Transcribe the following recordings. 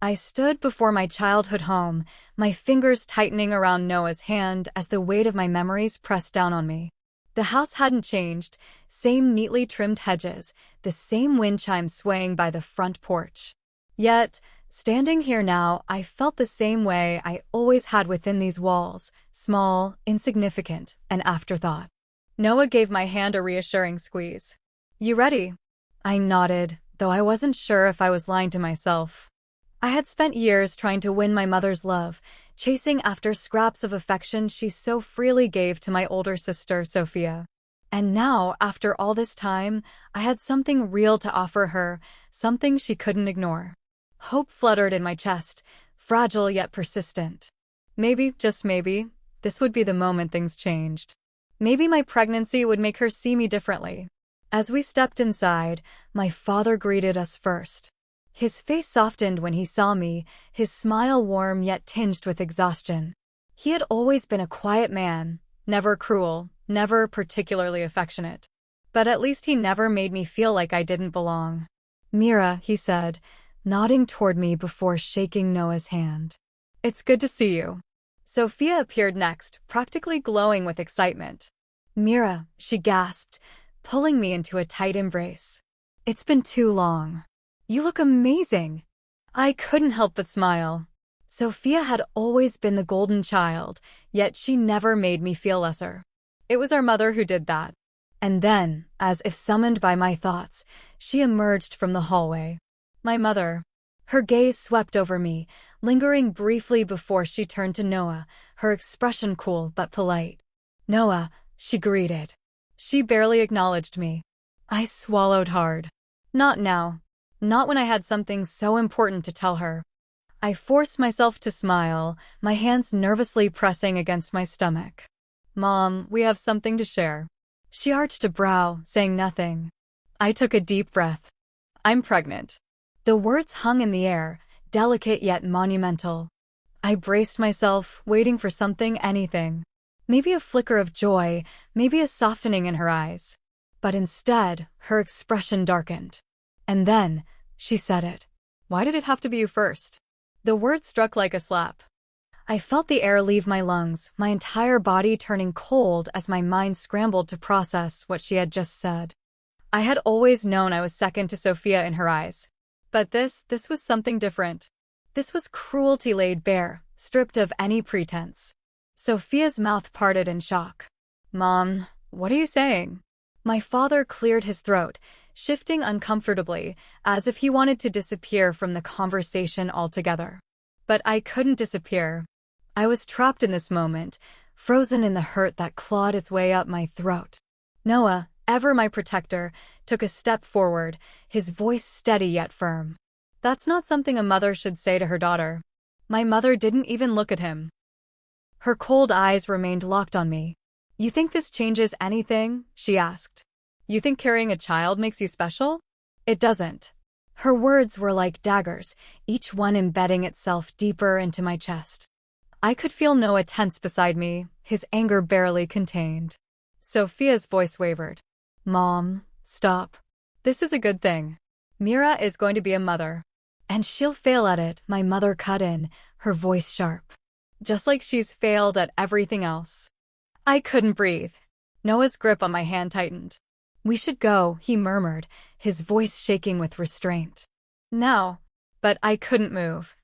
I stood before my childhood home, my fingers tightening around Noah's hand as the weight of my memories pressed down on me. The house hadn't changed, same neatly trimmed hedges, the same wind chime swaying by the front porch. Yet, standing here now, I felt the same way I always had within these walls, small, insignificant, an afterthought. Noah gave my hand a reassuring squeeze. "You ready?" I nodded, though I wasn't sure if I was lying to myself. I had spent years trying to win my mother's love, chasing after scraps of affection she so freely gave to my older sister, Sophia. And now, after all this time, I had something real to offer her, something she couldn't ignore. Hope fluttered in my chest, fragile yet persistent. Maybe, just maybe, this would be the moment things changed. Maybe my pregnancy would make her see me differently. As we stepped inside, my father greeted us first. His face softened when he saw me, his smile warm yet tinged with exhaustion. He had always been a quiet man, never cruel, never particularly affectionate. But at least he never made me feel like I didn't belong. "Mira," he said, nodding toward me before shaking Noah's hand. "It's good to see you." Sophia appeared next, practically glowing with excitement. "Mira," she gasped, pulling me into a tight embrace. "It's been too long. You look amazing." I couldn't help but smile. Sophia had always been the golden child, yet she never made me feel lesser. It was our mother who did that. And then, as if summoned by my thoughts, she emerged from the hallway. My mother. Her gaze swept over me, lingering briefly before she turned to Noah, her expression cool but polite. "Noah," she greeted. She barely acknowledged me. I swallowed hard. Not now. Not when I had something so important to tell her. I forced myself to smile, my hands nervously pressing against my stomach. "Mom, we have something to share." She arched a brow, saying nothing. I took a deep breath. "I'm pregnant." The words hung in the air, delicate yet monumental. I braced myself, waiting for something, anything. Maybe a flicker of joy, maybe a softening in her eyes. But instead, her expression darkened. And then, she said it. "Why did it have to be you first?" The word struck like a slap. I felt the air leave my lungs, my entire body turning cold as my mind scrambled to process what she had just said. I had always known I was second to Sophia in her eyes. But this was something different. This was cruelty laid bare, stripped of any pretense. Sophia's mouth parted in shock. "Mom, what are you saying?" My father cleared his throat, shifting uncomfortably, as if he wanted to disappear from the conversation altogether. But I couldn't disappear. I was trapped in this moment, frozen in the hurt that clawed its way up my throat. Noah, ever my protector, took a step forward, his voice steady yet firm. "That's not something a mother should say to her daughter." My mother didn't even look at him. Her cold eyes remained locked on me. "You think this changes anything?" she asked. "You think carrying a child makes you special?" "It doesn't." Her words were like daggers, each one embedding itself deeper into my chest. I could feel Noah tense beside me, his anger barely contained. Sophia's voice wavered. "Mom, stop. This is a good thing. Mira is going to be a mother. And she'll fail at it," my mother cut in, her voice sharp. "Just like she's failed at everything else." I couldn't breathe. Noah's grip on my hand tightened. "We should go," he murmured, his voice shaking with restraint. "Now." But I couldn't move.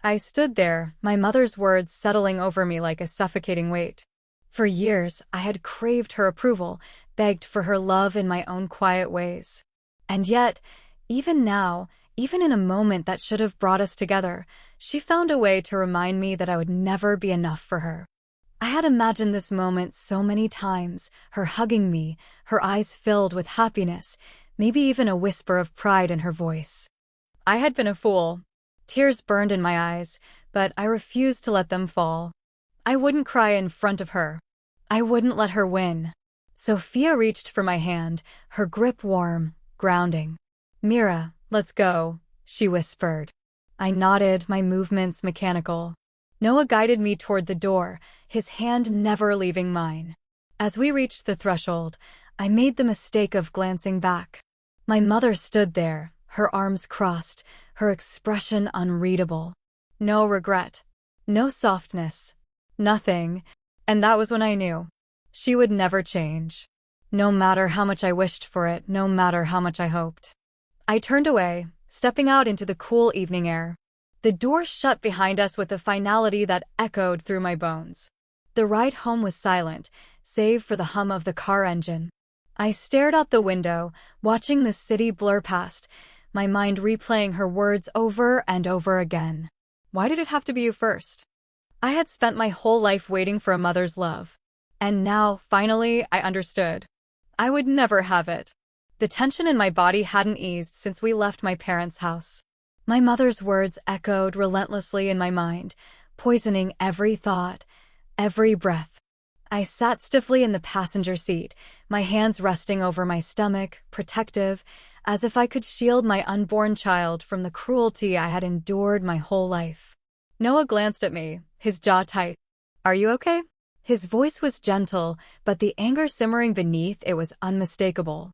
I stood there, my mother's words settling over me like a suffocating weight. For years, I had craved her approval, begged for her love in my own quiet ways. And yet, even now, even in a moment that should have brought us together, she found a way to remind me that I would never be enough for her. I had imagined this moment so many times, her hugging me, her eyes filled with happiness, maybe even a whisper of pride in her voice. I had been a fool. Tears burned in my eyes, but I refused to let them fall. I wouldn't cry in front of her. I wouldn't let her win. Sophia reached for my hand, her grip warm, grounding. "Mira, let's go," she whispered. I nodded, my movements mechanical. Noah guided me toward the door, his hand never leaving mine. As we reached the threshold, I made the mistake of glancing back. My mother stood there, her arms crossed, her expression unreadable. No regret. No softness. Nothing. And that was when I knew. She would never change. No matter how much I wished for it, no matter how much I hoped. I turned away, stepping out into the cool evening air. The door shut behind us with a finality that echoed through my bones. The ride home was silent, save for the hum of the car engine. I stared out the window, watching the city blur past, my mind replaying her words over and over again. Why did it have to be you first? I had spent my whole life waiting for a mother's love. And now, finally, I understood. I would never have it. The tension in my body hadn't eased since we left my parents' house. My mother's words echoed relentlessly in my mind, poisoning every thought, every breath. I sat stiffly in the passenger seat, my hands resting over my stomach, protective, as if I could shield my unborn child from the cruelty I had endured my whole life. Noah glanced at me, his jaw tight. "Are you okay?" His voice was gentle, but the anger simmering beneath it was unmistakable.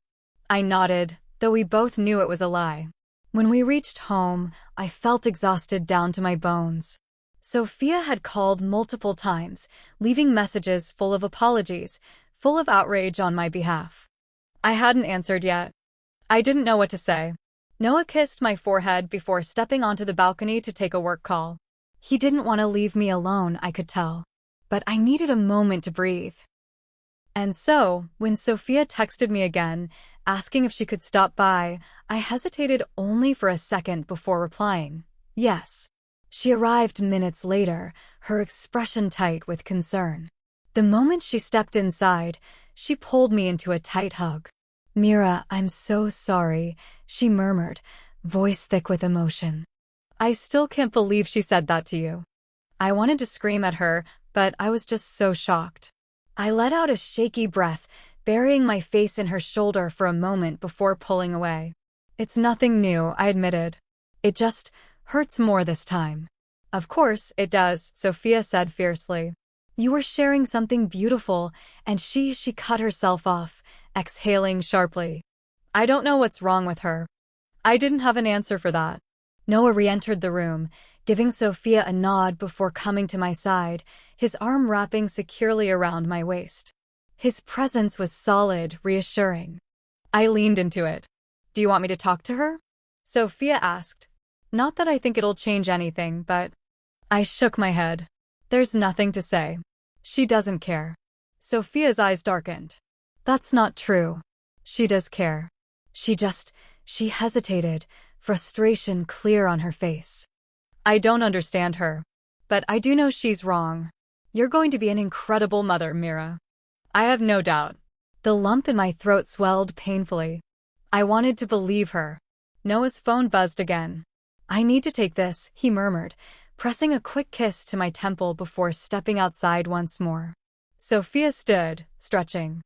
I nodded, though we both knew it was a lie. When we reached home, I felt exhausted down to my bones. Sophia had called multiple times, leaving messages full of apologies, full of outrage on my behalf. I hadn't answered yet. I didn't know what to say. Noah kissed my forehead before stepping onto the balcony to take a work call. He didn't want to leave me alone, I could tell. But I needed a moment to breathe. And so, when Sophia texted me again, asking if she could stop by, I hesitated only for a second before replying, yes. She arrived minutes later, her expression tight with concern. The moment she stepped inside, she pulled me into a tight hug. "Mira, I'm so sorry," she murmured, voice thick with emotion. "I still can't believe she said that to you." I wanted to scream at her, but I was just so shocked. I let out a shaky breath, burying my face in her shoulder for a moment before pulling away. "It's nothing new," I admitted. "It just hurts more this time." "Of course it does," Sophia said fiercely. "You were sharing something beautiful, and she cut herself off, exhaling sharply." I don't know what's wrong with her. I didn't have an answer for that. Noah re-entered the room, giving Sophia a nod before coming to my side, his arm wrapping securely around my waist. His presence was solid, reassuring. I leaned into it. "Do you want me to talk to her?" Sophia asked. "Not that I think it'll change anything, but..." I shook my head. "There's nothing to say. She doesn't care." Sophia's eyes darkened. "That's not true. She does care. She hesitated, frustration clear on her face. "I don't understand her. But I do know she's wrong. You're going to be an incredible mother, Mira." I have no doubt. The lump in my throat swelled painfully. I wanted to believe her. Noah's phone buzzed again. "I need to take this," he murmured, pressing a quick kiss to my temple before stepping outside once more. Sophia stood, stretching.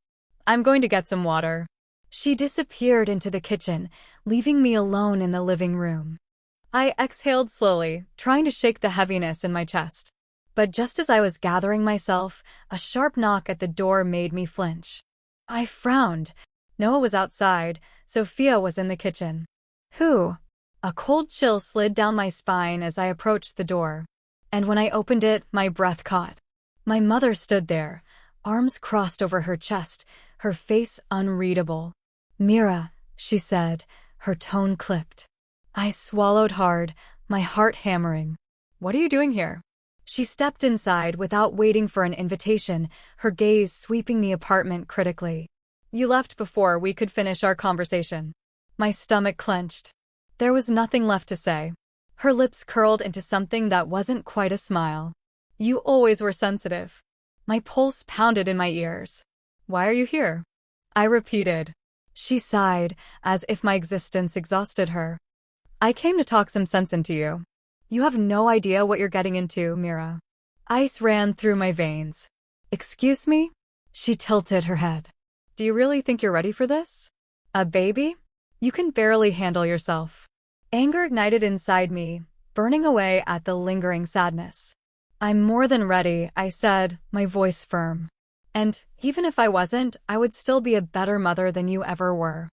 "I'm going to get some water." She disappeared into the kitchen, leaving me alone in the living room. I exhaled slowly, trying to shake the heaviness in my chest. But just as I was gathering myself, a sharp knock at the door made me flinch. I frowned. Noah was outside. Sophia was in the kitchen. "Who?" A cold chill slid down my spine as I approached the door. And when I opened it, my breath caught. My mother stood there, arms crossed over her chest, her face unreadable. "Mira," she said, her tone clipped. I swallowed hard, my heart hammering. "What are you doing here?" She stepped inside without waiting for an invitation, her gaze sweeping the apartment critically. "You left before we could finish our conversation." My stomach clenched. There was nothing left to say. Her lips curled into something that wasn't quite a smile. "You always were sensitive." My pulse pounded in my ears. "Why are you here?" I repeated. She sighed, as if my existence exhausted her. "I came to talk some sense into you. You have no idea what you're getting into, Mira." Ice ran through my veins. "Excuse me?" She tilted her head. "Do you really think you're ready for this? A baby? You can barely handle yourself." Anger ignited inside me, burning away at the lingering sadness. "I'm more than ready," I said, my voice firm. "And even if I wasn't, I would still be a better mother than you ever were."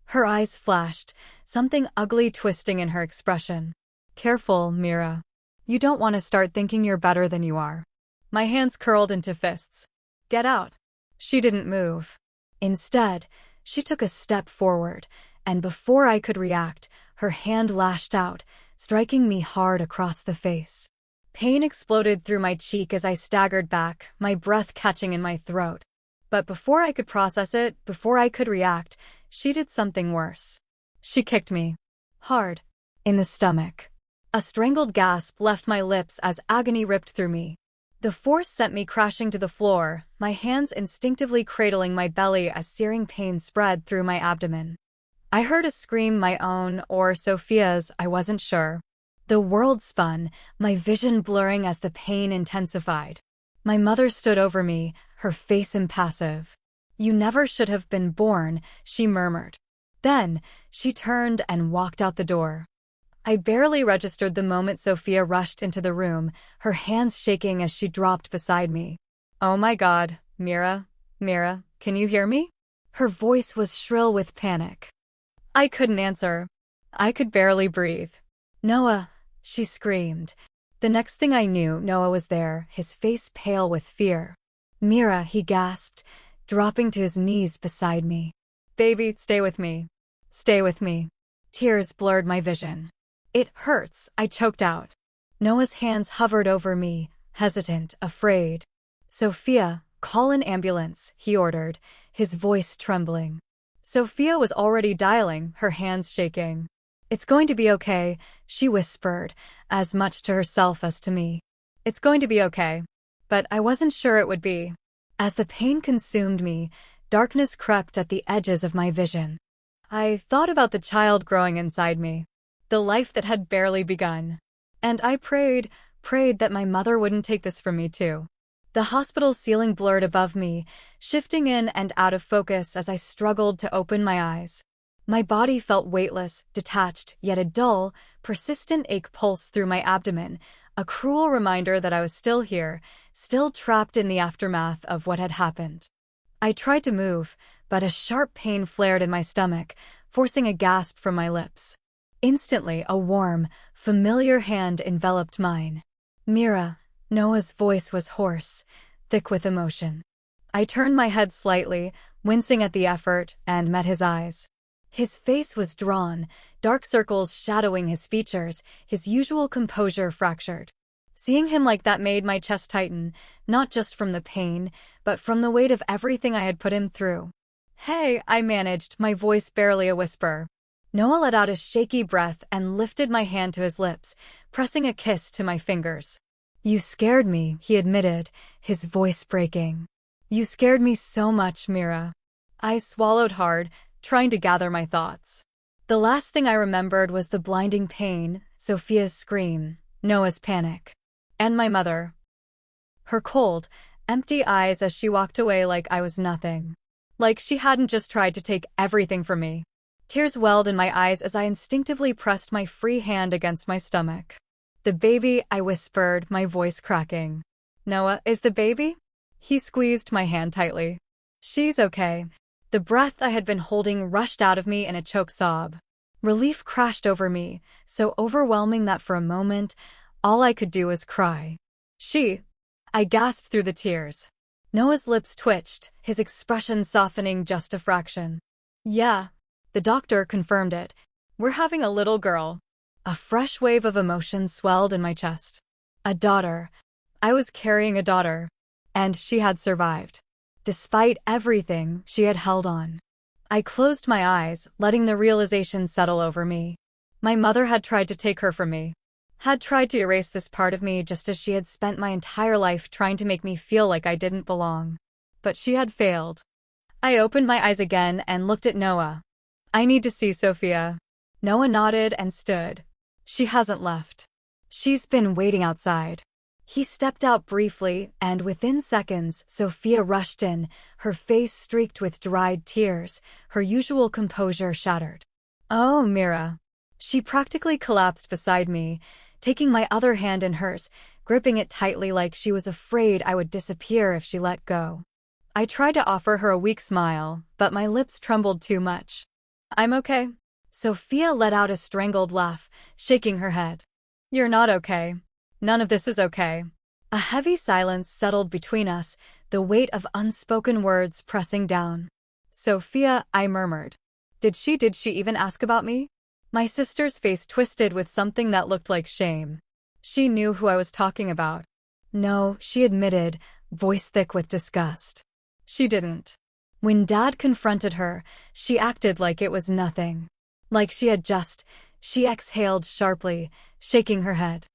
Her eyes flashed, something ugly twisting in her expression. Careful, Mira. You don't want to start thinking you're better than you are. My hands curled into fists. Get out. She didn't move. Instead, she took a step forward, and before I could react, her hand lashed out, striking me hard across the face. Pain exploded through my cheek as I staggered back, my breath catching in my throat. But before I could process it, before I could react, she did something worse. She kicked me. Hard. In the stomach. A strangled gasp left my lips as agony ripped through me. The force sent me crashing to the floor, my hands instinctively cradling my belly as searing pain spread through my abdomen. I heard a scream, my own or Sophia's, I wasn't sure. The world spun, my vision blurring as the pain intensified. My mother stood over me, her face impassive. You never should have been born, she murmured. Then, she turned and walked out the door. I barely registered the moment Sophia rushed into the room, her hands shaking as she dropped beside me. Oh my God, Mira, can you hear me? Her voice was shrill with panic. I couldn't answer. I could barely breathe. Noah, she screamed. The next thing I knew, Noah was there, his face pale with fear. Mira, he gasped, dropping to his knees beside me. Baby, stay with me. Stay with me. Tears blurred my vision. It hurts, I choked out. Noah's hands hovered over me, hesitant, afraid. Sophia, call an ambulance, he ordered, his voice trembling. Sophia was already dialing, her hands shaking. It's going to be okay, she whispered, as much to herself as to me. It's going to be okay. But I wasn't sure it would be. As the pain consumed me, darkness crept at the edges of my vision. I thought about the child growing inside me, the life that had barely begun. And I prayed that my mother wouldn't take this from me too. The hospital ceiling blurred above me, shifting in and out of focus as I struggled to open my eyes. My body felt weightless, detached, yet a dull, persistent ache pulsed through my abdomen, a cruel reminder that I was still here, still trapped in the aftermath of what had happened. I tried to move, but a sharp pain flared in my stomach, forcing a gasp from my lips. Instantly, a warm, familiar hand enveloped mine. Mira, Noah's voice was hoarse, thick with emotion. I turned my head slightly, wincing at the effort, and met his eyes. His face was drawn, dark circles shadowing his features, his usual composure fractured. Seeing him like that made my chest tighten, not just from the pain, but from the weight of everything I had put him through. Hey, I managed, my voice barely a whisper. Noah let out a shaky breath and lifted my hand to his lips, pressing a kiss to my fingers. You scared me, he admitted, his voice breaking. You scared me so much, Mira. I swallowed hard, trying to gather my thoughts. The last thing I remembered was the blinding pain, Sophia's scream, Noah's panic, and my mother. Her cold, empty eyes as she walked away like I was nothing. Like she hadn't just tried to take everything from me. Tears welled in my eyes as I instinctively pressed my free hand against my stomach. The baby, I whispered, my voice cracking. Noah, is the baby? He squeezed my hand tightly. She's okay. The breath I had been holding rushed out of me in a choke sob. Relief crashed over me, so overwhelming that for a moment, all I could do was cry. I gasped through the tears. Noah's lips twitched, his expression softening just a fraction. Yeah. The doctor confirmed it. We're having a little girl. A fresh wave of emotion swelled in my chest. A daughter. I was carrying a daughter. And she had survived. Despite everything, she had held on. I closed my eyes, letting the realization settle over me. My mother had tried to take her from me. Had tried to erase this part of me just as she had spent my entire life trying to make me feel like I didn't belong. But she had failed. I opened my eyes again and looked at Noah. I need to see Sophia. Noah nodded and stood. She hasn't left. She's been waiting outside. He stepped out briefly, and within seconds, Sophia rushed in, her face streaked with dried tears, her usual composure shattered. Oh, Mira. She practically collapsed beside me, taking my other hand in hers, gripping it tightly like she was afraid I would disappear if she let go. I tried to offer her a weak smile, but my lips trembled too much. I'm okay. Sophia let out a strangled laugh, shaking her head. You're not okay. None of this is okay. A heavy silence settled between us, the weight of unspoken words pressing down. Sophia, I murmured. Did she even ask about me? My sister's face twisted with something that looked like shame. She knew who I was talking about. No, she admitted, voice thick with disgust. She didn't. When Dad confronted her, she acted like it was nothing. Like she exhaled sharply, shaking her head.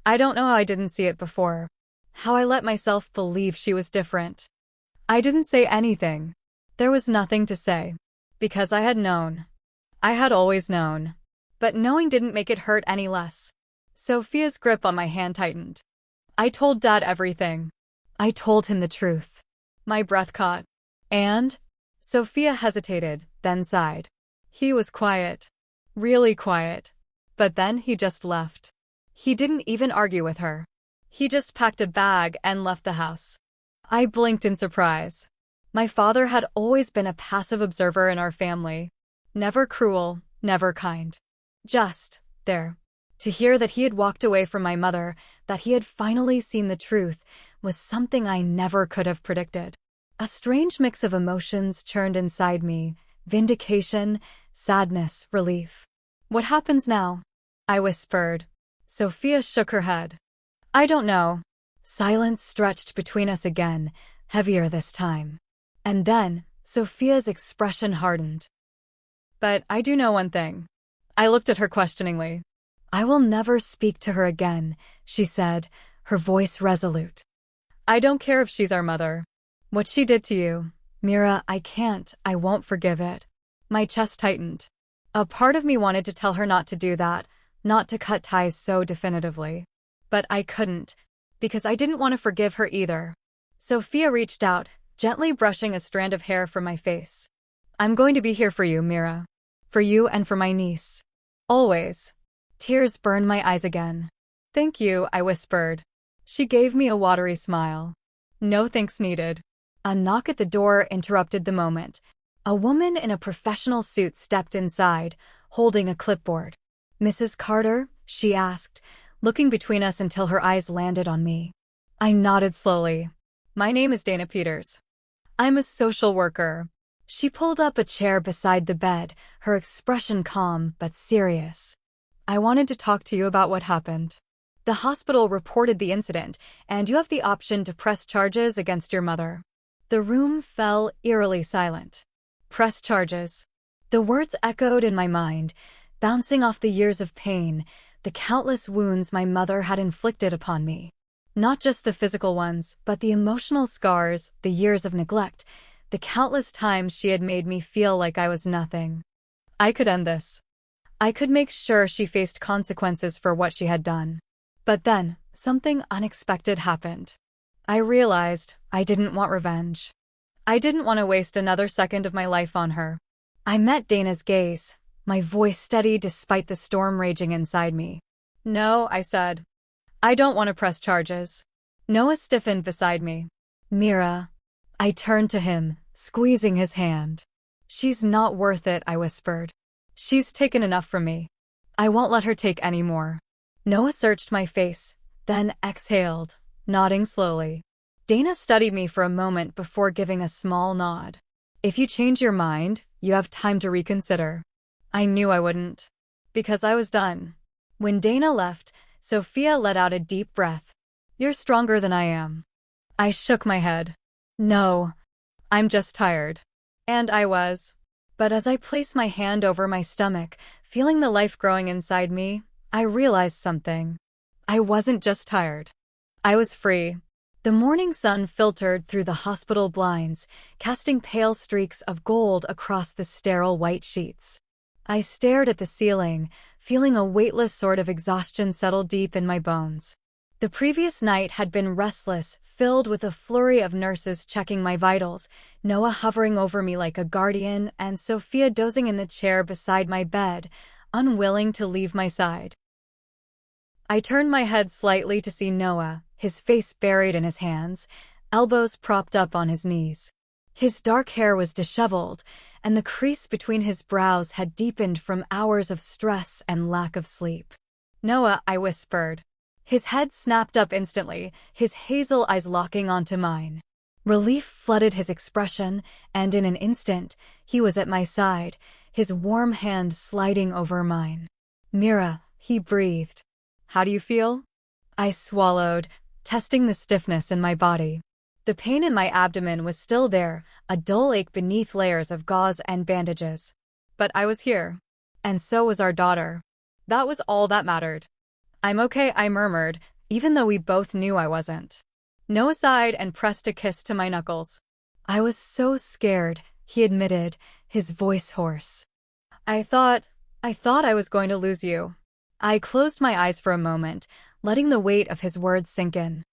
I don't know how I didn't see it before. How I let myself believe she was different. I didn't say anything. There was nothing to say. Because I had known. I had always known. But knowing didn't make it hurt any less. Sophia's grip on my hand tightened. I told Dad everything. I told him the truth. My breath caught. And? Sophia hesitated, then sighed. He was quiet. Really quiet. But then he just left. He didn't even argue with her. He just packed a bag and left the house. I blinked in surprise. My father had always been a passive observer in our family. Never cruel, never kind. Just there. To hear that he had walked away from my mother, that he had finally seen the truth, was something I never could have predicted. A strange mix of emotions churned inside me, vindication, sadness, relief. What happens now? I whispered. Sophia shook her head. I don't know. Silence stretched between us again, heavier this time. And then, Sophia's expression hardened. But I do know one thing. I looked at her questioningly. I will never speak to her again, she said, her voice resolute. I don't care if she's our mother. What she did to you, Mira, I won't forgive it. My chest tightened. A part of me wanted to tell her not to do that, not to cut ties so definitively. But I couldn't, because I didn't want to forgive her either. Sophia reached out, gently brushing a strand of hair from my face. I'm going to be here for you, Mira. For you and for my niece. Always. Tears burned my eyes again. Thank you, I whispered. She gave me a watery smile. No thanks needed. A knock at the door interrupted the moment. A woman in a professional suit stepped inside, holding a clipboard. Mrs. Carter? She asked, looking between us until her eyes landed on me. I nodded slowly. My name is Dana Peters. I'm a social worker. She pulled up a chair beside the bed, her expression calm but serious. I wanted to talk to you about what happened. The hospital reported the incident, and you have the option to press charges against your mother. The room fell eerily silent. Press charges. The words echoed in my mind, bouncing off the years of pain, the countless wounds my mother had inflicted upon me. Not just the physical ones, but the emotional scars, the years of neglect, the countless times she had made me feel like I was nothing. I could end this. I could make sure she faced consequences for what she had done. But then, something unexpected happened. I realized I didn't want revenge. I didn't want to waste another second of my life on her. I met Dana's gaze, my voice steady despite the storm raging inside me. No, I said. I don't want to press charges. Noah stiffened beside me. Mira. I turned to him, squeezing his hand. She's not worth it, I whispered. She's taken enough from me. I won't let her take any more. Noah searched my face, then exhaled, nodding slowly. Dana studied me for a moment before giving a small nod. If you change your mind, you have time to reconsider. I knew I wouldn't. Because I was done. When Dana left, Sophia let out a deep breath. You're stronger than I am. I shook my head. No. I'm just tired. And I was. But as I placed my hand over my stomach, feeling the life growing inside me, I realized something. I wasn't just tired. I was free. The morning sun filtered through the hospital blinds, casting pale streaks of gold across the sterile white sheets. I stared at the ceiling, feeling a weightless sort of exhaustion settle deep in my bones. The previous night had been restless, filled with a flurry of nurses checking my vitals, Noah hovering over me like a guardian, and Sophia dozing in the chair beside my bed, unwilling to leave my side. I turned my head slightly to see Noah, his face buried in his hands, elbows propped up on his knees. His dark hair was disheveled, and the crease between his brows had deepened from hours of stress and lack of sleep. "Noah," I whispered. His head snapped up instantly, his hazel eyes locking onto mine. Relief flooded his expression, and in an instant, he was at my side, his warm hand sliding over mine. "Mira," he breathed. "How do you feel?" I swallowed, testing the stiffness in my body. The pain in my abdomen was still there, a dull ache beneath layers of gauze and bandages. But I was here. And so was our daughter. That was all that mattered. "I'm okay," I murmured, even though we both knew I wasn't. Noah sighed and pressed a kiss to my knuckles. "I was so scared," he admitted, his voice hoarse. I thought I was going to lose you." I closed my eyes for a moment, letting the weight of his words sink in.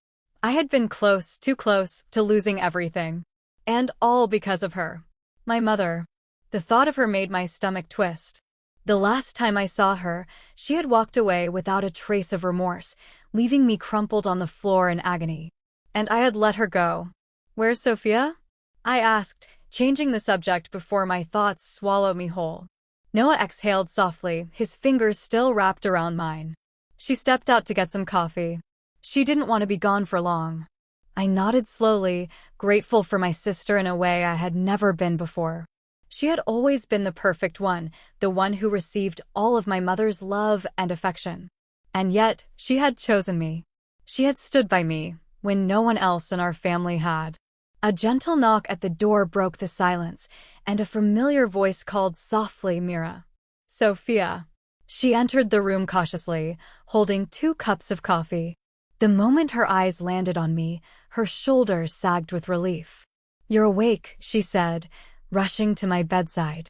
I had been close, too close, to losing everything. And all because of her. My mother. The thought of her made my stomach twist. The last time I saw her, she had walked away without a trace of remorse, leaving me crumpled on the floor in agony. And I had let her go. "Where's Sophia?" I asked, changing the subject before my thoughts swallowed me whole. Noah exhaled softly, his fingers still wrapped around mine. "She stepped out to get some coffee. She didn't want to be gone for long." I nodded slowly, grateful for my sister in a way I had never been before. She had always been the perfect one, the one who received all of my mother's love and affection. And yet, she had chosen me. She had stood by me, when no one else in our family had. A gentle knock at the door broke the silence, and a familiar voice called softly, "Mira." "Sophia." She entered the room cautiously, holding 2 cups of coffee. The moment her eyes landed on me, her shoulders sagged with relief. "You're awake," she said, rushing to my bedside.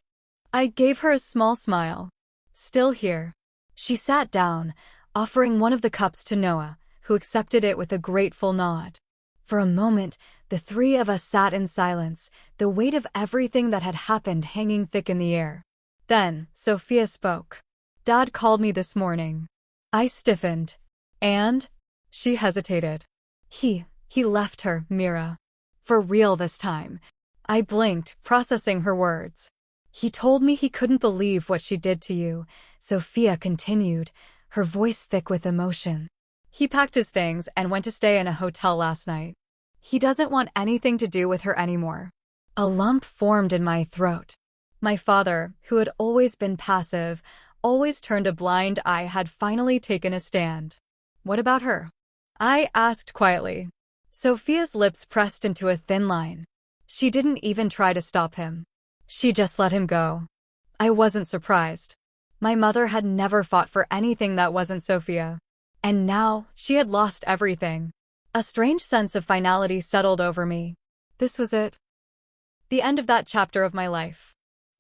I gave her a small smile. "Still here." She sat down, offering one of the cups to Noah, who accepted it with a grateful nod. For a moment, the 3 of us sat in silence, the weight of everything that had happened hanging thick in the air. Then, Sophia spoke. "Dad called me this morning." I stiffened. "And?" She hesitated. He left her, Mira. For real this time." I blinked, processing her words. "He told me he couldn't believe what she did to you," Sophia continued, her voice thick with emotion. "He packed his things and went to stay in a hotel last night. He doesn't want anything to do with her anymore." A lump formed in my throat. My father, who had always been passive, always turned a blind eye, had finally taken a stand. "What about her?" I asked quietly. Sophia's lips pressed into a thin line. She didn't even try to stop him. She just let him go. I wasn't surprised. My mother had never fought for anything that wasn't Sophia. And now, she had lost everything. A strange sense of finality settled over me. This was it. The end of that chapter of my life.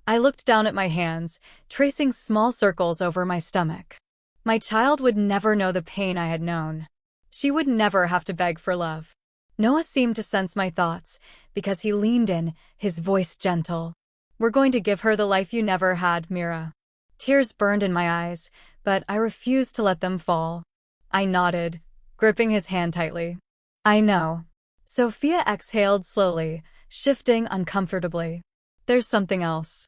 I looked down at my hands, tracing small circles over my stomach. My child would never know the pain I had known. She would never have to beg for love. Noah seemed to sense my thoughts, because he leaned in, his voice gentle. "We're going to give her the life you never had, Mira." Tears burned in my eyes, but I refused to let them fall. I nodded, gripping his hand tightly. "I know." Sophia exhaled slowly, shifting uncomfortably. "There's something else."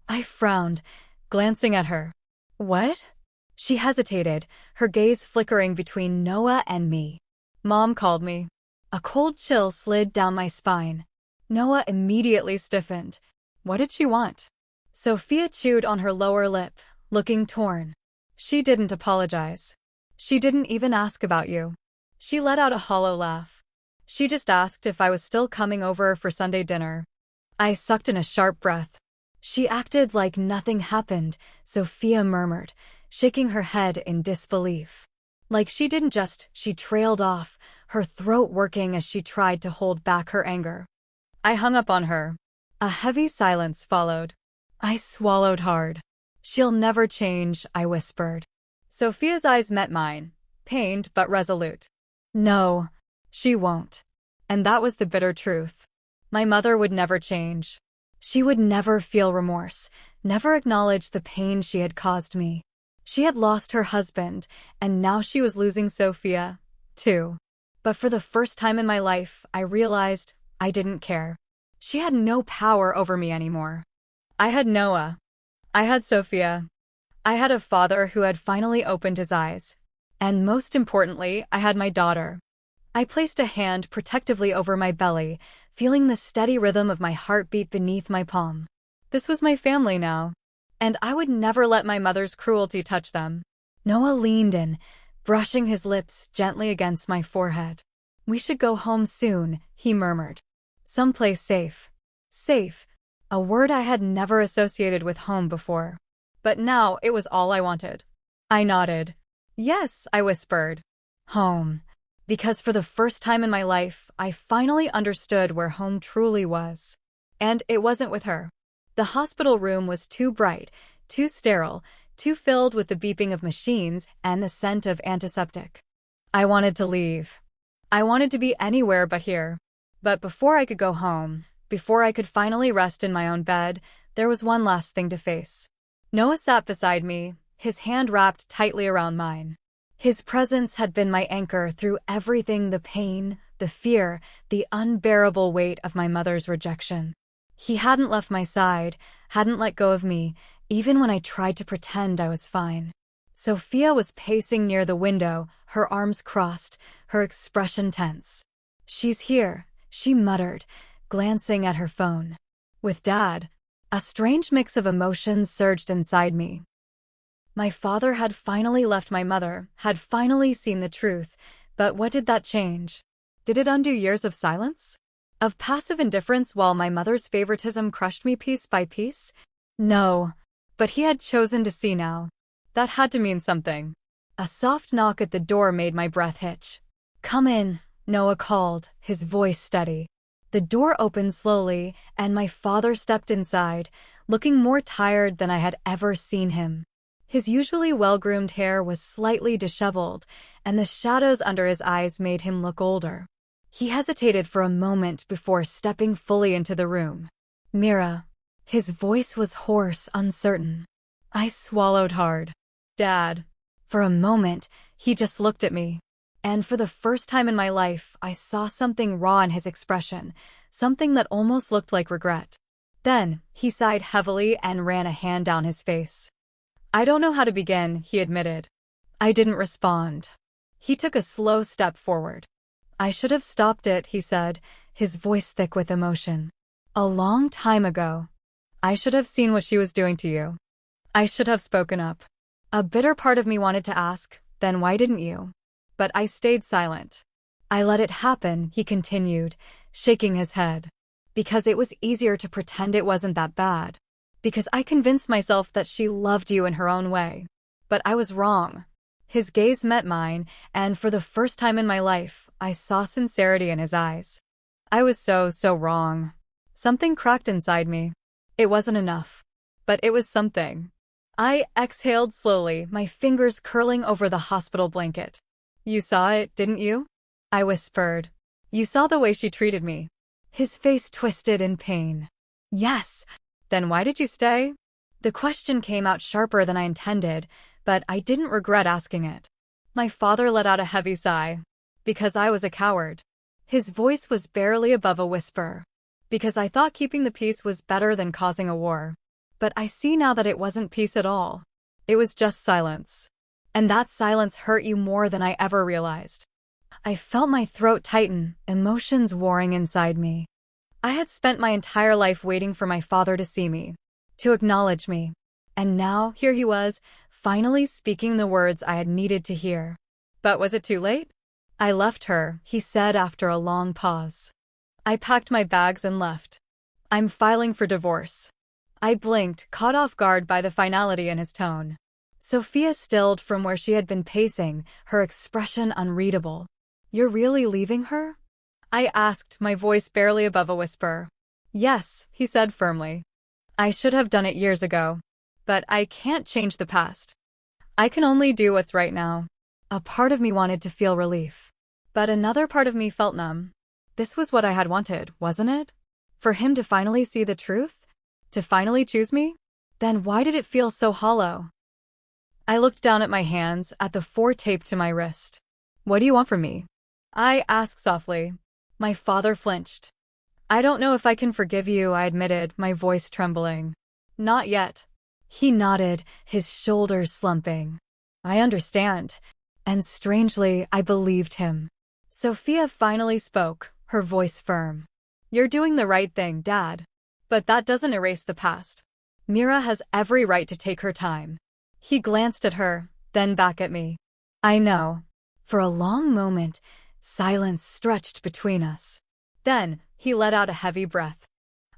I frowned, glancing at her. "What?" She hesitated, her gaze flickering between Noah and me. "Mom called me." A cold chill slid down my spine. Noah immediately stiffened. What did she want? Sophia chewed on her lower lip, looking torn. "She didn't apologize. She didn't even ask about you." She let out a hollow laugh. "She just asked if I was still coming over for Sunday dinner." I sucked in a sharp breath. "She acted like nothing happened," Sophia murmured, shaking her head in disbelief. Like she didn't just, she trailed off, her throat working as she tried to hold back her anger. I hung up on her. A heavy silence followed. I swallowed hard. "She'll never change," I whispered. Sophia's eyes met mine, pained but resolute. "No, she won't." And that was the bitter truth. My mother would never change. She would never feel remorse, never acknowledge the pain she had caused me. She had lost her husband, and now she was losing Sophia, too. But for the first time in my life, I realized I didn't care. She had no power over me anymore. I had Noah. I had Sophia. I had a father who had finally opened his eyes. And most importantly, I had my daughter. I placed a hand protectively over my belly, feeling the steady rhythm of my heartbeat beneath my palm. This was my family now, and I would never let my mother's cruelty touch them. Noah leaned in, brushing his lips gently against my forehead. "We should go home soon," he murmured. "Someplace safe." Safe, a word I had never associated with home before. But now it was all I wanted. I nodded. "Yes," I whispered. Home. Because for the first time in my life, I finally understood where home truly was. And it wasn't with her. The hospital room was too bright, too sterile, too filled with the beeping of machines and the scent of antiseptic. I wanted to leave. I wanted to be anywhere but here. But before I could go home, before I could finally rest in my own bed, there was one last thing to face. Noah sat beside me, his hand wrapped tightly around mine. His presence had been my anchor through everything: the pain, the fear, the unbearable weight of my mother's rejection. He hadn't left my side, hadn't let go of me, even when I tried to pretend I was fine. Sophia was pacing near the window, her arms crossed, her expression tense. "She's here," she muttered, glancing at her phone. "With Dad." A strange mix of emotions surged inside me. My father had finally left my mother, had finally seen the truth, but what did that change? Did it undo years of silence? Of passive indifference while my mother's favoritism crushed me piece by piece? No, but he had chosen to see now. That had to mean something. A soft knock at the door made my breath hitch. "Come in," Noah called, his voice steady. The door opened slowly, and my father stepped inside, looking more tired than I had ever seen him. His usually well-groomed hair was slightly disheveled, and the shadows under his eyes made him look older. He hesitated for a moment before stepping fully into the room. "Mira." His voice was hoarse, uncertain. I swallowed hard. "Dad." For a moment, he just looked at me. And for the first time in my life, I saw something raw in his expression, something that almost looked like regret. Then, he sighed heavily and ran a hand down his face. "I don't know how to begin," he admitted. I didn't respond. He took a slow step forward. "I should have stopped it," he said, his voice thick with emotion. "A long time ago. I should have seen what she was doing to you. I should have spoken up." A bitter part of me wanted to ask, "Then why didn't you?" But I stayed silent. "I let it happen," he continued, shaking his head. "Because it was easier to pretend it wasn't that bad. Because I convinced myself that she loved you in her own way. But I was wrong." His gaze met mine, and for the first time in my life, I saw sincerity in his eyes. I was so wrong. Something cracked inside me. It wasn't enough. But it was something. I exhaled slowly, my fingers curling over the hospital blanket. "You saw it, didn't you?" I whispered. "You saw the way she treated me." His face twisted in pain. "Yes." "Then why did you stay?" The question came out sharper than I intended, but I didn't regret asking it. My father let out a heavy sigh. "Because I was a coward." His voice was barely above a whisper. "Because I thought keeping the peace was better than causing a war. But I see now that it wasn't peace at all. It was just silence. And that silence hurt you more than I ever realized." I felt my throat tighten, emotions warring inside me. I had spent my entire life waiting for my father to see me, to acknowledge me. And now, here he was, finally speaking the words I had needed to hear. "But was it too late?" "I left her," he said after a long pause. "I packed my bags and left. I'm filing for divorce." I blinked, caught off guard by the finality in his tone. Sophia stilled from where she had been pacing, her expression unreadable. "You're really leaving her?" I asked, my voice barely above a whisper. "Yes," he said firmly. "I should have done it years ago. But I can't change the past. I can only do what's right now." A part of me wanted to feel relief. But another part of me felt numb. This was what I had wanted, wasn't it? For him to finally see the truth? To finally choose me? Then why did it feel so hollow? I looked down at my hands, at the 4 taped to my wrist. "What do you want from me?" I asked softly. My father flinched. "I don't know if I can forgive you," I admitted, my voice trembling. Not yet. He nodded, his shoulders slumping. I understand. And strangely, I believed him. Sophia finally spoke, her voice firm. You're doing the right thing, Dad. But that doesn't erase the past. Mira has every right to take her time. He glanced at her, then back at me. I know. For a long moment, silence stretched between us. Then, he let out a heavy breath.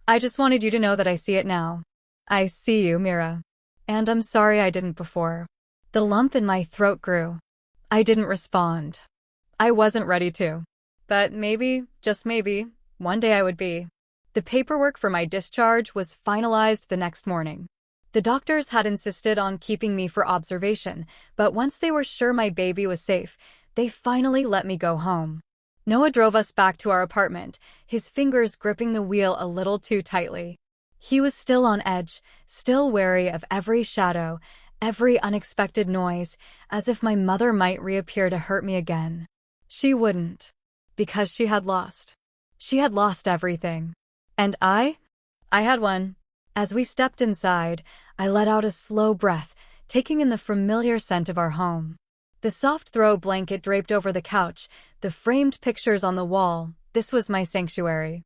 I just wanted you to know that I see it now. I see you, Mira. And I'm sorry I didn't before. The lump in my throat grew. I didn't respond. I wasn't ready to. But maybe, just maybe, one day I would be. The paperwork for my discharge was finalized the next morning. The doctors had insisted on keeping me for observation, but once they were sure my baby was safe, they finally let me go home. Noah drove us back to our apartment, his fingers gripping the wheel a little too tightly. He was still on edge, still wary of every shadow, every unexpected noise, as if my mother might reappear to hurt me again. She wouldn't. Because she had lost. She had lost everything. And I had one. As we stepped inside, I let out a slow breath, taking in the familiar scent of our home. The soft throw blanket draped over the couch, the framed pictures on the wall, this was my sanctuary.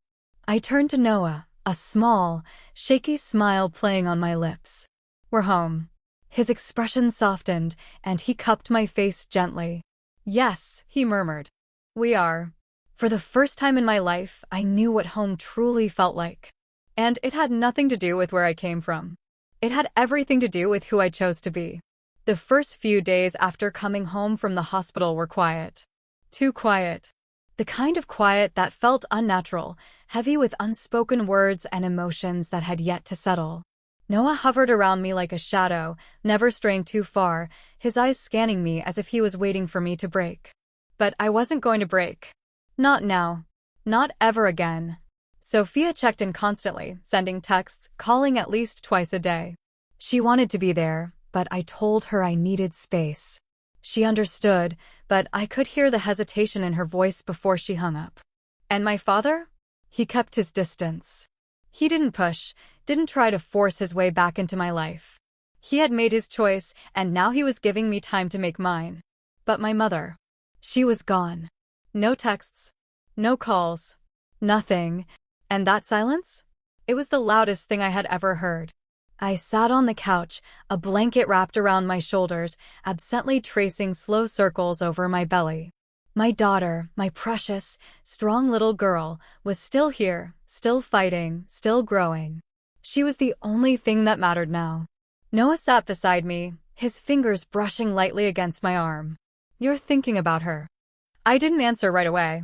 I turned to Noah, a small, shaky smile playing on my lips. We're home. His expression softened, and he cupped my face gently. Yes, he murmured. We are. For the first time in my life, I knew what home truly felt like. And it had nothing to do with where I came from. It had everything to do with who I chose to be. The first few days after coming home from the hospital were quiet. Too quiet. The kind of quiet that felt unnatural, heavy with unspoken words and emotions that had yet to settle. Noah hovered around me like a shadow, never straying too far, his eyes scanning me as if he was waiting for me to break. But I wasn't going to break. Not now. Not ever again. Sophia checked in constantly, sending texts, calling at least twice a day. She wanted to be there, but I told her I needed space. She understood, but I could hear the hesitation in her voice before she hung up. And my father? He kept his distance. He didn't push, didn't try to force his way back into my life. He had made his choice, and now he was giving me time to make mine. But my mother, she was gone. No texts, no calls, nothing. And that silence? It was the loudest thing I had ever heard. I sat on the couch, a blanket wrapped around my shoulders, absently tracing slow circles over my belly. My daughter, my precious, strong little girl, was still here, still fighting, still growing. She was the only thing that mattered now. Noah sat beside me, his fingers brushing lightly against my arm. You're thinking about her. I didn't answer right away.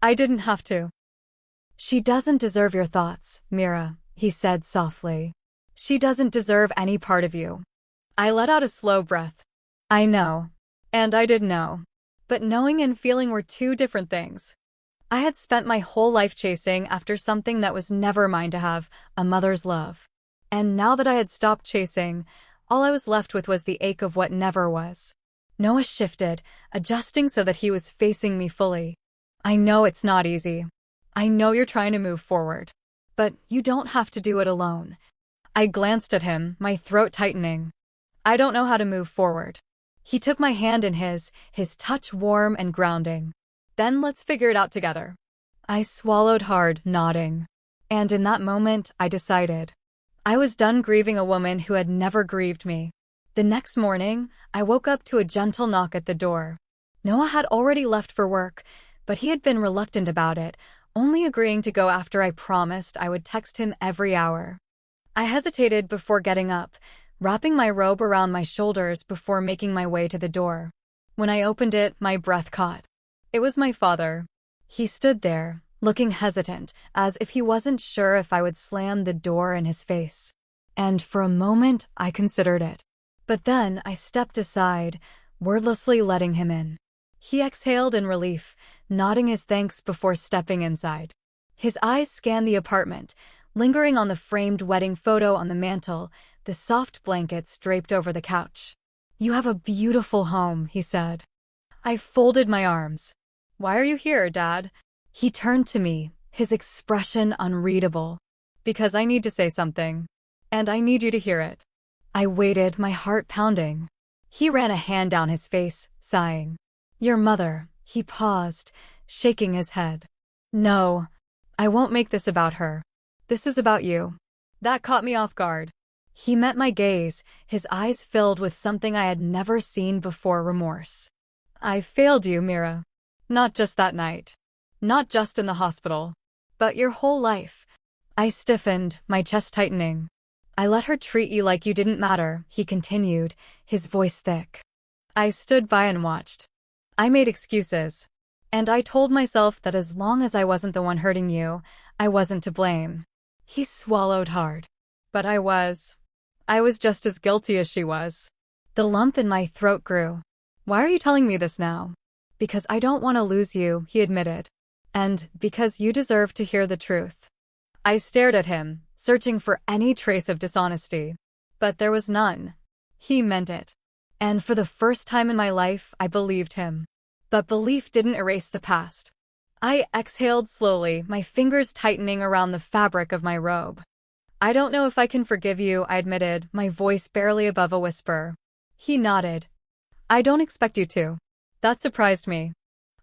I didn't have to. She doesn't deserve your thoughts, Mira, he said softly. She doesn't deserve any part of you. I let out a slow breath. I know. And I did know. But knowing and feeling were two different things. I had spent my whole life chasing after something that was never mine to have, a mother's love. And now that I had stopped chasing, all I was left with was the ache of what never was. Noah shifted, adjusting so that he was facing me fully. I know it's not easy. I know you're trying to move forward. But you don't have to do it alone. I glanced at him, my throat tightening. I don't know how to move forward. He took my hand in his touch warm and grounding. Then let's figure it out together. I swallowed hard, nodding. And in that moment, I decided. I was done grieving a woman who had never grieved me. The next morning, I woke up to a gentle knock at the door. Noah had already left for work, but he had been reluctant about it, only agreeing to go after I promised I would text him every hour. I hesitated before getting up, wrapping my robe around my shoulders before making my way to the door. When I opened it, my breath caught. It was my father. He stood there, looking hesitant, as if he wasn't sure if I would slam the door in his face. And for a moment, I considered it. But then I stepped aside, wordlessly letting him in. He exhaled in relief, nodding his thanks before stepping inside. His eyes scanned the apartment, lingering on the framed wedding photo on the mantel, the soft blankets draped over the couch. You have a beautiful home, he said. I folded my arms. Why are you here, Dad? He turned to me, his expression unreadable. Because I need to say something. and I need you to hear it." I waited, my heart pounding. He ran a hand down his face, sighing. "Your mother." He paused, shaking his head. "No, I won't make this about her. This is about you." That caught me off guard. He met my gaze, his eyes filled with something I had never seen before: remorse. "I failed you, Mira. Not just that night. Not just in the hospital. But your whole life." I stiffened, my chest tightening. "I let her treat you like you didn't matter," he continued, his voice thick. I stood by and watched. I made excuses. And I told myself that as long as I wasn't the one hurting you, I wasn't to blame. He swallowed hard. But I was just as guilty as she was. The lump in my throat grew. "Why are you telling me this now?" "Because I don't want to lose you," he admitted. "And because you deserve to hear the truth." I stared at him, searching for any trace of dishonesty. But there was none. He meant it. And for the first time in my life, I believed him. But belief didn't erase the past. I exhaled slowly, my fingers tightening around the fabric of my robe. "I don't know if I can forgive you," I admitted, my voice barely above a whisper. He nodded. "I don't expect you to." That surprised me.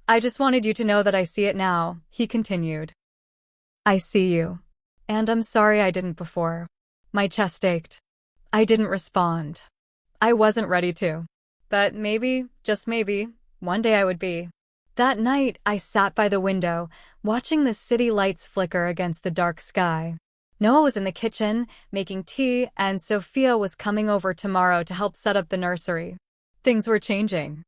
"I just wanted you to know that I see it now," he continued. "I see you. And I'm sorry I didn't before." My chest ached. I didn't respond. I wasn't ready to. But maybe, just maybe, one day I would be. That night, I sat by the window, watching the city lights flicker against the dark sky. Noah was in the kitchen, making tea, and Sophia was coming over tomorrow to help set up the nursery. Things were changing.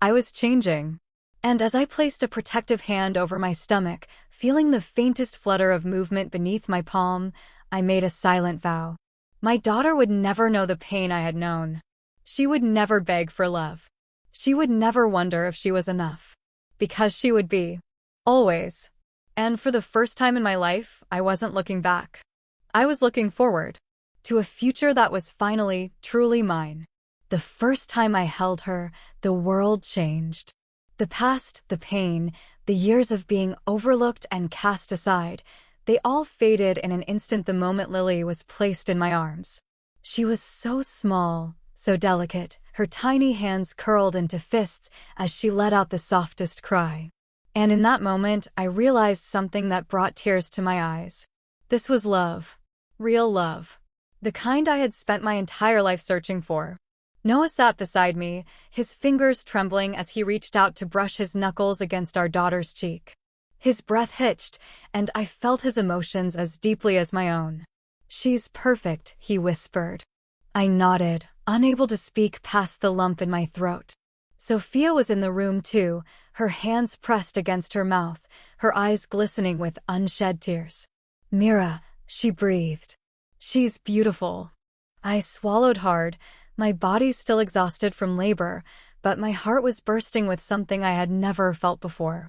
I was changing. And as I placed a protective hand over my stomach, feeling the faintest flutter of movement beneath my palm, I made a silent vow. My daughter would never know the pain I had known. She would never beg for love. She would never wonder if she was enough. Because she would be. Always. And for the first time in my life, I wasn't looking back. I was looking forward. To a future that was finally, truly mine. The first time I held her, the world changed. The past, the pain, the years of being overlooked and cast aside, they all faded in an instant the moment Lily was placed in my arms. She was so small, so delicate, her tiny hands curled into fists as she let out the softest cry. And in that moment, I realized something that brought tears to my eyes. This was love. Real love. The kind I had spent my entire life searching for. Noah sat beside me, his fingers trembling as he reached out to brush his knuckles against our daughter's cheek. His breath hitched, and I felt his emotions as deeply as my own. "She's perfect," he whispered. I nodded, unable to speak past the lump in my throat. Sophia was in the room too, her hands pressed against her mouth, her eyes glistening with unshed tears. "Mira," she breathed. "She's beautiful." I swallowed hard, my body still exhausted from labor, but my heart was bursting with something I had never felt before.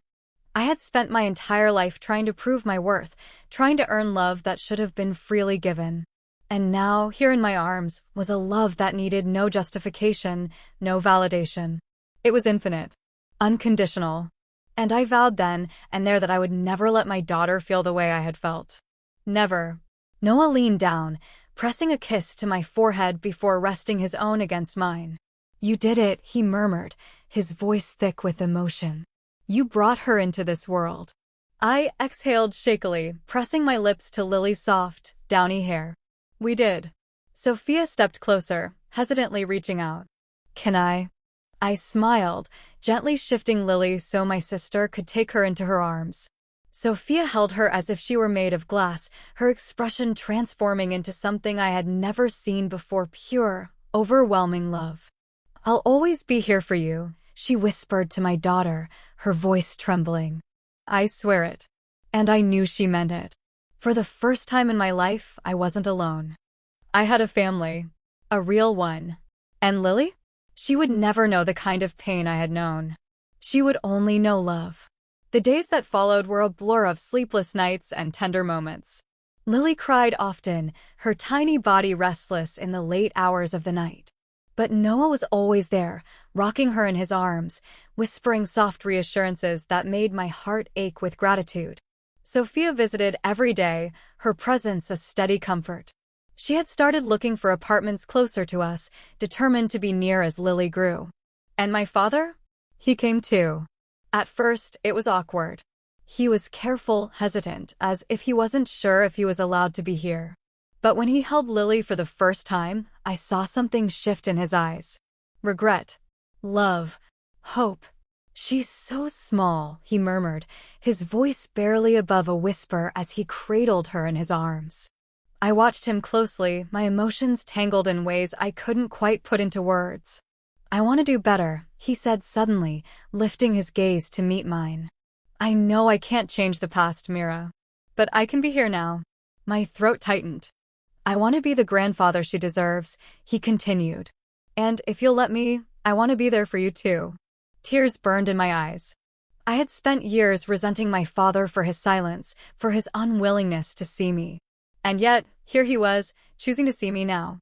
I had spent my entire life trying to prove my worth, trying to earn love that should have been freely given. And now, here in my arms, was a love that needed no justification, no validation. It was infinite, unconditional. And I vowed then and there that I would never let my daughter feel the way I had felt. Never. Noah leaned down, pressing a kiss to my forehead before resting his own against mine. "You did it," he murmured, his voice thick with emotion. "You brought her into this world." I exhaled shakily, pressing my lips to Lily's soft, downy hair. "We did." Sophia stepped closer, hesitantly reaching out. "Can I?" I smiled, gently shifting Lily so my sister could take her into her arms. Sophia held her as if she were made of glass, her expression transforming into something I had never seen before: pure, overwhelming love. "I'll always be here for you," she whispered to my daughter, her voice trembling. "I swear it." And I knew she meant it. For the first time in my life, I wasn't alone. I had a family. A real one. And Lily? She would never know the kind of pain I had known. She would only know love. The days that followed were a blur of sleepless nights and tender moments. Lily cried often, her tiny body restless in the late hours of the night. But Noah was always there, rocking her in his arms, whispering soft reassurances that made my heart ache with gratitude. Sophia visited every day, her presence a steady comfort. She had started looking for apartments closer to us, determined to be near as Lily grew. And my father? He came too. At first, it was awkward. He was careful, hesitant, as if he wasn't sure if he was allowed to be here. But when he held Lily for the first time, I saw something shift in his eyes. Regret. Love. Hope. "She's so small," he murmured, his voice barely above a whisper as he cradled her in his arms. I watched him closely, my emotions tangled in ways I couldn't quite put into words. "I want to do better," he said suddenly, lifting his gaze to meet mine. "I know I can't change the past, Mira. But I can be here now." My throat tightened. "I want to be the grandfather she deserves," he continued. "And if you'll let me, I want to be there for you too." Tears burned in my eyes. I had spent years resenting my father for his silence, for his unwillingness to see me. And yet, here he was, choosing to see me now.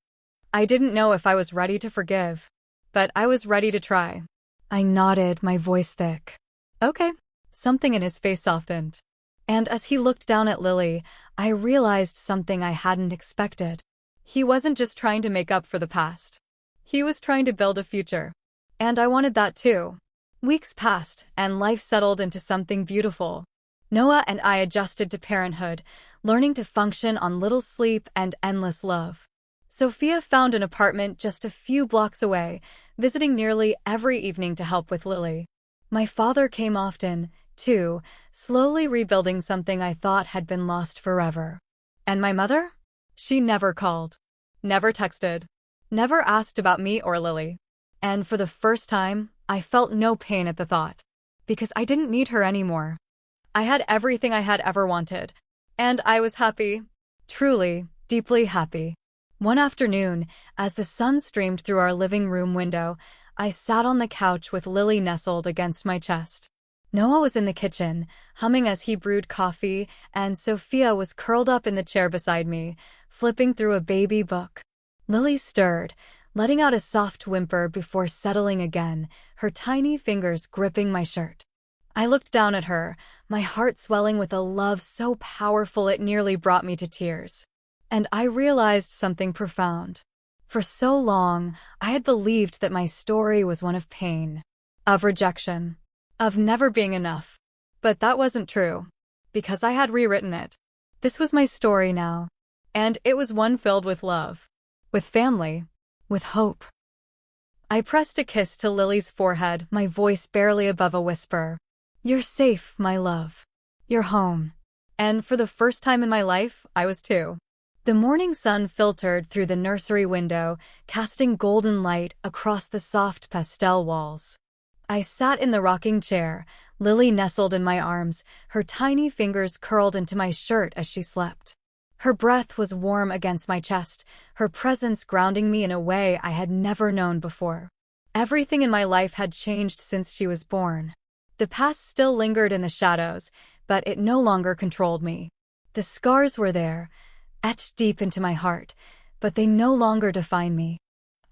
I didn't know if I was ready to forgive, but I was ready to try. I nodded, my voice thick. "Okay." Something in his face softened. And as he looked down at Lily, I realized something I hadn't expected. He wasn't just trying to make up for the past. He was trying to build a future. And I wanted that too. Weeks passed, and life settled into something beautiful. Noah and I adjusted to parenthood, learning to function on little sleep and endless love. Sophia found an apartment just a few blocks away, visiting nearly every evening to help with Lily. My father came often, too, slowly rebuilding something I thought had been lost forever. And my mother? She never called, never texted, never asked about me or Lily. And for the first time, I felt no pain at the thought, because I didn't need her anymore. I had everything I had ever wanted, and I was happy, truly, deeply happy. One afternoon, as the sun streamed through our living room window, I sat on the couch with Lily nestled against my chest. Noah was in the kitchen, humming as he brewed coffee, and Sophia was curled up in the chair beside me, flipping through a baby book. Lily stirred, letting out a soft whimper before settling again, her tiny fingers gripping my shirt. I looked down at her, my heart swelling with a love so powerful it nearly brought me to tears. And I realized something profound. For so long, I had believed that my story was one of pain, of rejection, of never being enough. But that wasn't true, because I had rewritten it. This was my story now, and it was one filled with love, with family, with hope. I pressed a kiss to Lily's forehead, my voice barely above a whisper. "You're safe, my love. You're home." And for the first time in my life, I was too. The morning sun filtered through the nursery window, casting golden light across the soft pastel walls. I sat in the rocking chair, Lily nestled in my arms, her tiny fingers curled into my shirt as she slept. Her breath was warm against my chest, her presence grounding me in a way I had never known before. Everything in my life had changed since she was born. The past still lingered in the shadows, but it no longer controlled me. The scars were there, etched deep into my heart, but they no longer defined me.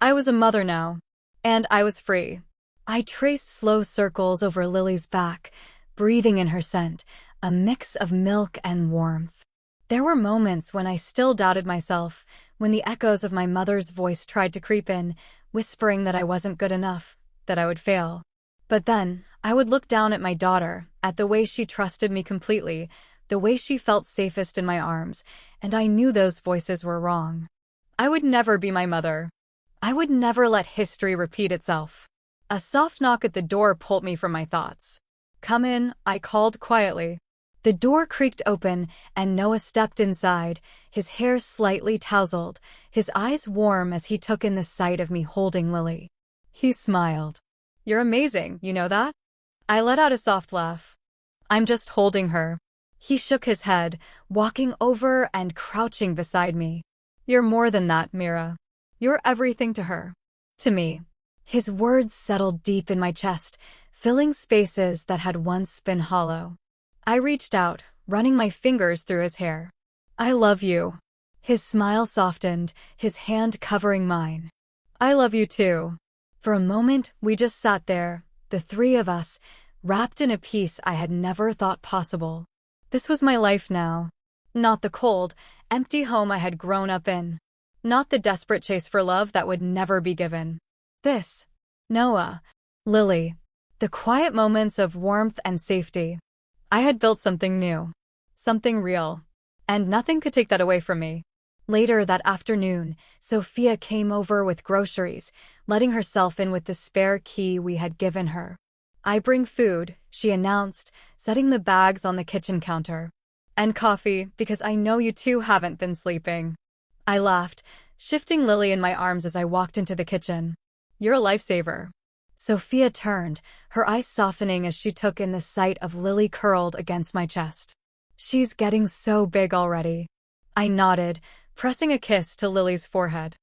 I was a mother now, and I was free. I traced slow circles over Lily's back, breathing in her scent, a mix of milk and warmth. There were moments when I still doubted myself, when the echoes of my mother's voice tried to creep in, whispering that I wasn't good enough, that I would fail. But then, I would look down at my daughter, at the way she trusted me completely, the way she felt safest in my arms, and I knew those voices were wrong. I would never be my mother. I would never let history repeat itself. A soft knock at the door pulled me from my thoughts. "Come in," I called quietly. The door creaked open, and Noah stepped inside, his hair slightly tousled, his eyes warm as he took in the sight of me holding Lily. He smiled. "You're amazing, you know that?" I let out a soft laugh. "I'm just holding her." He shook his head, walking over and crouching beside me. "You're more than that, Mira. You're everything to her. To me." His words settled deep in my chest, filling spaces that had once been hollow. I reached out, running my fingers through his hair. "I love you." His smile softened, his hand covering mine. "I love you too." For a moment, we just sat there, the three of us, wrapped in a peace I had never thought possible. This was my life now, not the cold, empty home I had grown up in. Not the desperate chase for love that would never be given. This. Noah. Lily. The quiet moments of warmth and safety. I had built something new. Something real. And nothing could take that away from me. Later that afternoon, Sophia came over with groceries, letting herself in with the spare key we had given her. "I bring food," she announced, setting the bags on the kitchen counter. "And coffee, because I know you two haven't been sleeping." I laughed, shifting Lily in my arms as I walked into the kitchen. "You're a lifesaver." Sophia turned, her eyes softening as she took in the sight of Lily curled against my chest. "She's getting so big already." I nodded, pressing a kiss to Lily's forehead.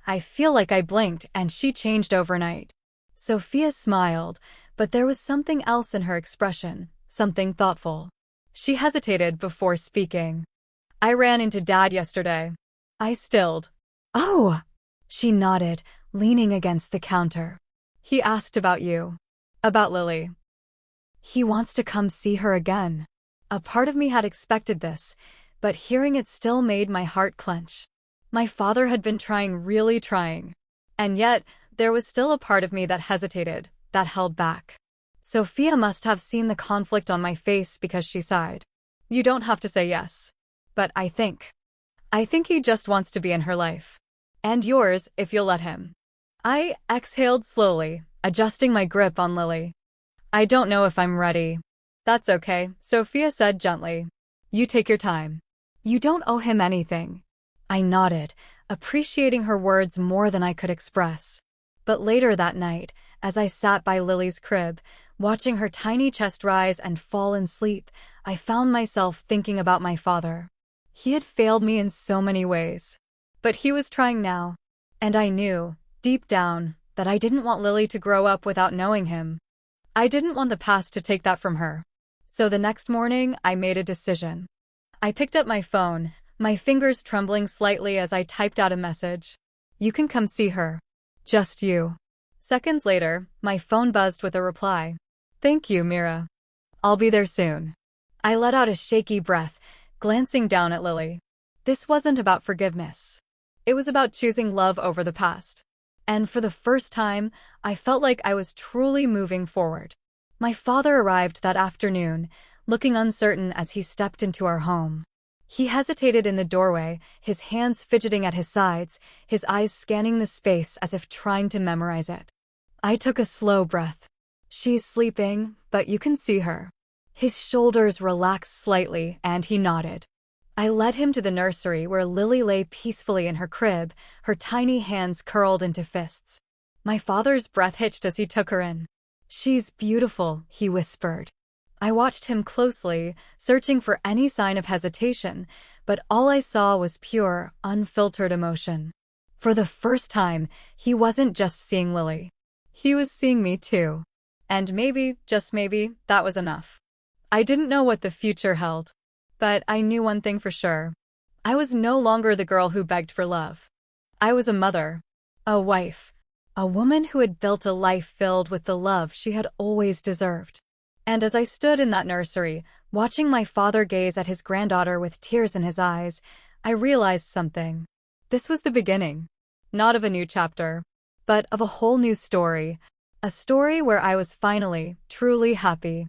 I feel like I blinked and she changed overnight. Sophia smiled, but there was something else in her expression, something thoughtful. She hesitated before speaking. "I ran into Dad yesterday." I stilled. "Oh!" She nodded, leaning against the counter. "He asked about you. About Lily. He wants to come see her again." A part of me had expected this, but hearing it still made my heart clench. My father had been really trying. And yet, there was still a part of me that hesitated, that held back. Sophia must have seen the conflict on my face because she sighed. "You don't have to say yes. But I think he just wants to be in her life. And yours, if you'll let him." I exhaled slowly, adjusting my grip on Lily. "I don't know if I'm ready." "That's okay," Sophia said gently. "You take your time. You don't owe him anything." I nodded, appreciating her words more than I could express. But later that night, as I sat by Lily's crib, watching her tiny chest rise and fall in sleep, I found myself thinking about my father. He had failed me in so many ways. But he was trying now. And I knew, deep down, that I didn't want Lily to grow up without knowing him. I didn't want the past to take that from her. So the next morning, I made a decision. I picked up my phone, my fingers trembling slightly as I typed out a message. "You can come see her. Just you." Seconds later, my phone buzzed with a reply. "Thank you, Mira. I'll be there soon." I let out a shaky breath, glancing down at Lily. This wasn't about forgiveness. It was about choosing love over the past. And for the first time, I felt like I was truly moving forward. My father arrived that afternoon, looking uncertain as he stepped into our home. He hesitated in the doorway, his hands fidgeting at his sides, his eyes scanning the space as if trying to memorize it. I took a slow breath. "She's sleeping, but you can see her." His shoulders relaxed slightly, and he nodded. I led him to the nursery where Lily lay peacefully in her crib, her tiny hands curled into fists. My father's breath hitched as he took her in. "She's beautiful," he whispered. I watched him closely, searching for any sign of hesitation, but all I saw was pure, unfiltered emotion. For the first time, he wasn't just seeing Lily. He was seeing me too. And maybe, just maybe, that was enough. I didn't know what the future held. But I knew one thing for sure. I was no longer the girl who begged for love. I was a mother, a wife, a woman who had built a life filled with the love she had always deserved. And as I stood in that nursery, watching my father gaze at his granddaughter with tears in his eyes, I realized something. This was the beginning. Not of a new chapter, but of a whole new story. A story where I was finally, truly happy.